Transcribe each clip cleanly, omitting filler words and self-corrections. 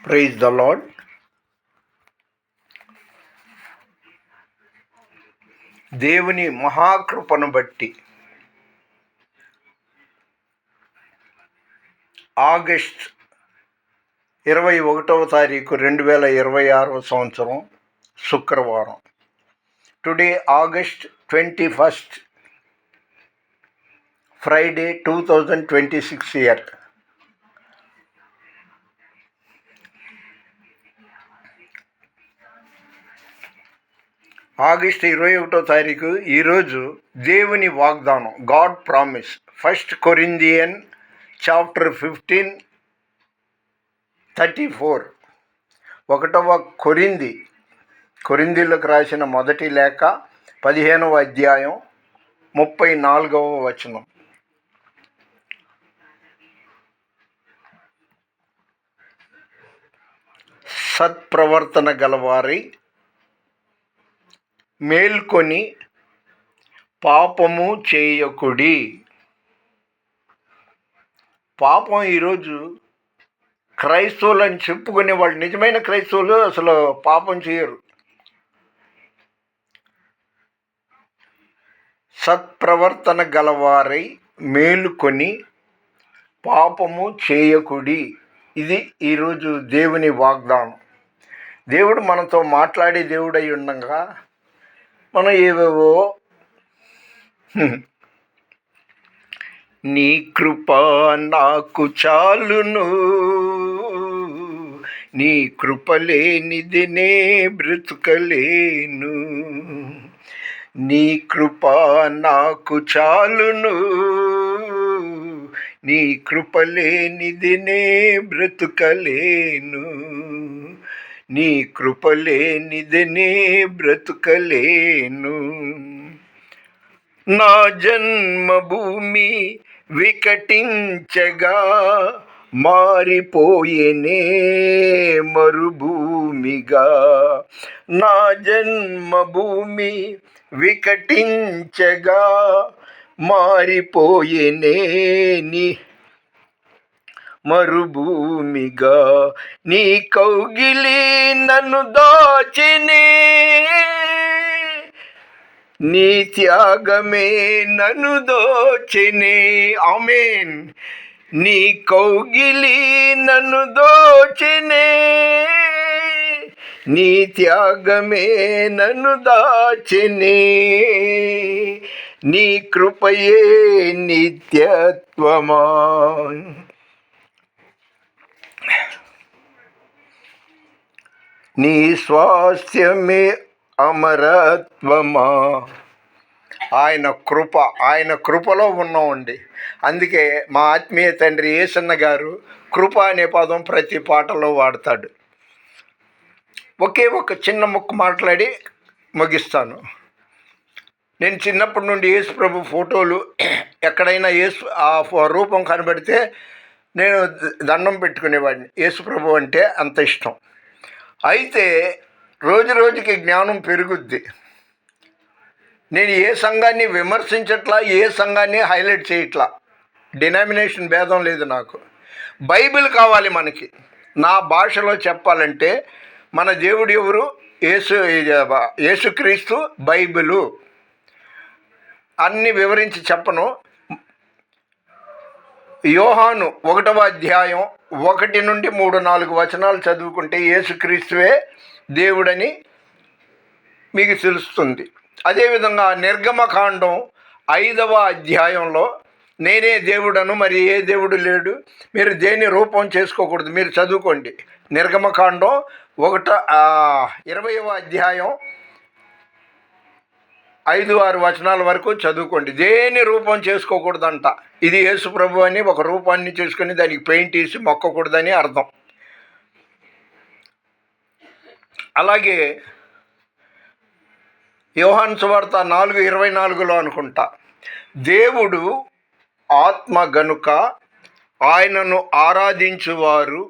Praise the lord. దేవుని మహాకృపను బట్టి ఆగస్ట్ 21వ తారీఖు 2026 సంవత్సరం శుక్రవారం. Today August 21st, Friday 2026 year. August 21వ తారీఖు ఈరోజు దేవుని వాగ్దానం, గాడ్ ప్రామిస్. 1 Corinthians chapter 15:34. 1వ కొరింథీయులకు రాసిన మొదటి లేఖ 15వ అధ్యాయం 34వ వచనం. సత్ప్రవర్తన గలవారై మేల్కొని పాపము చేయకుడి. పాపం ఈరోజు క్రైస్తవులు అని చెప్పుకునే వాళ్ళు, నిజమైన క్రైస్తవులు అసలు పాపం చేయరు. సత్ప్రవర్తన గలవారై మేలుకొని పాపము చేయకుడి. ఇది ఈరోజు దేవుని వాగ్దానం. దేవుడు మనతో మాట్లాడే దేవుడై ఉండగా మనం ఏవేవో నీ కృప నాకు చాలును, నీ కృప లేనిది నే బ్రతుకలేను, నీ కృప నాకు చాలును, నీ కృప లేనిది నే బ్రతుకలేను, నీ కృప లేనిది నే బ్రతుకలేను. నా జన్మభూమి వికటించగా మారిపోయేనే మరుభూమిగా. నా జన్మభూమి వికటించగా మారిపోయేనే నీ మరుభూమిగా. నీ కౌగిలి నన్ను దాచెనే, నీ త్యాగమే నన్ను దోచెనే. ఆమేన్. నీ కౌగిలి నన్ను దోచెనే, నీ త్యాగమే నన్ను దాచెనే, నీ కృపయే నిత్యత్వమా. నీ స్వాస్థ్యమే అమరత్వమా. ఆయన కృపలో ఉన్నామండి. అందుకే మా ఆత్మీయ తండ్రి యేసన్న గారు కృప అనే పదం ప్రతి పాటలో వాడతాడు. ఒకే ఒక చిన్న ముక్క మాట్లాడి ముగిస్తాను. నేను చిన్నప్పటి నుండి యేసు ప్రభు ఫోటోలు ఎక్కడైనా ఆ రూపం కనబడితే నేను దండం పెట్టుకునేవాడిని. యేసు ప్రభు అంటే అంత ఇష్టం. అయితే రోజు రోజుకి జ్ఞానం పెరుగుద్ది. నేను ఏ సంఘాన్ని విమర్శించట్లా, ఏ సంఘాన్ని హైలైట్ చేయట్లా. డినామినేషన్ భేదం లేదు నాకు. బైబిల్ కావాలి మనకి. నా భాషలో చెప్పాలంటే మన దేవుడు ఎవరు? యేసుక్రీస్తు, బైబిలు. అన్ని వివరించి చెప్పను. యోహాను 1వ అధ్యాయం 1 నుండి 3-4 వచనాలు చదువుకుంటే యేసుక్రీస్తువే దేవుడని మీకు తెలుస్తుంది. అదేవిధంగా నిర్గమకాండం 5వ అధ్యాయంలో నేనే దేవుడను, మరి ఏ దేవుడు లేడు, మీరు దేని రూపం చేసుకోకూడదు. మీరు చదువుకోండి. నిర్గమకాండం 20వ అధ్యాయం 5-6 వచనాల వరకు చదువుకోండి. దేని రూపం చేసుకోకూడదంట. ఇది యేసు ప్రభు అని ఒక రూపాన్ని చేసుకుని దానికి పెయింట్ వేసి మొక్కకూడదని అర్థం. అలాగే యోహాను సువార్త 4:24లో అనుకుంటా, దేవుడు ఆత్మ గనుక ఆయనను ఆరాధించువారు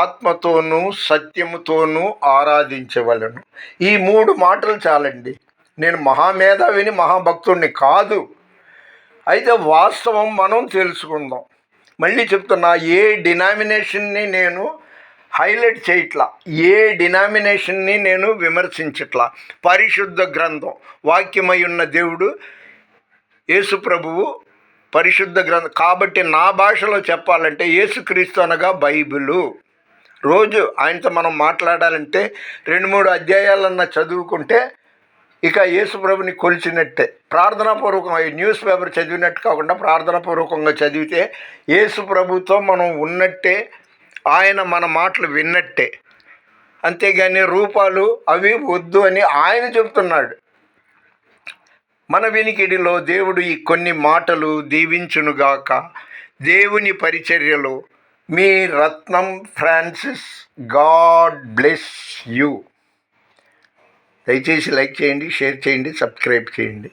ఆత్మతోనూ సత్యముతోనూ ఆరాధించవలను. ఈ 3 మాటలు చాలండి. నేను మహామేధావిని, మహాభక్తుడిని కాదు. అయితే వాస్తవం మనం తెలుసుకుందాం. మళ్ళీ చెప్తున్నా, ఏ డినామినేషన్ని నేను హైలైట్ చేయట్లా, ఏ డినామినేషన్ని నేను విమర్శించట్లా. పరిశుద్ధ గ్రంథం, వాక్యమై ఉన్న దేవుడు యేసు ప్రభువు పరిశుద్ధ గ్రంథం. కాబట్టి నా భాషలో చెప్పాలంటే యేసుక్రీస్తు అనగా బైబిలు. రోజు ఆయనతో మనం మాట్లాడాలంటే 2-3 అధ్యాయాలన్నా చదువుకుంటే ఇక యేసుప్రభుని కొలిచినట్టే. ప్రార్థనాపూర్వకంగా న్యూస్ పేపర్ చదివినట్టు కాకుండా ప్రార్థనాపూర్వకంగా చదివితే యేసుప్రభుతో మనం ఉన్నట్టే, ఆయన మన మాటలు విన్నట్టే. అంతేగాని రూపాలు అవి వద్దు అని ఆయన చెప్తున్నాడు. మన వినికిడిలో దేవుడు ఈ కొన్ని మాటలు దీవించునుగాక. దేవుని పరిచర్యలో మీ రత్నం ఫ్రాన్సిస్. God bless you. దయచేసి లైక్ చేయండి, షేర్ చేయండి, సబ్స్క్రైబ్ చేయండి.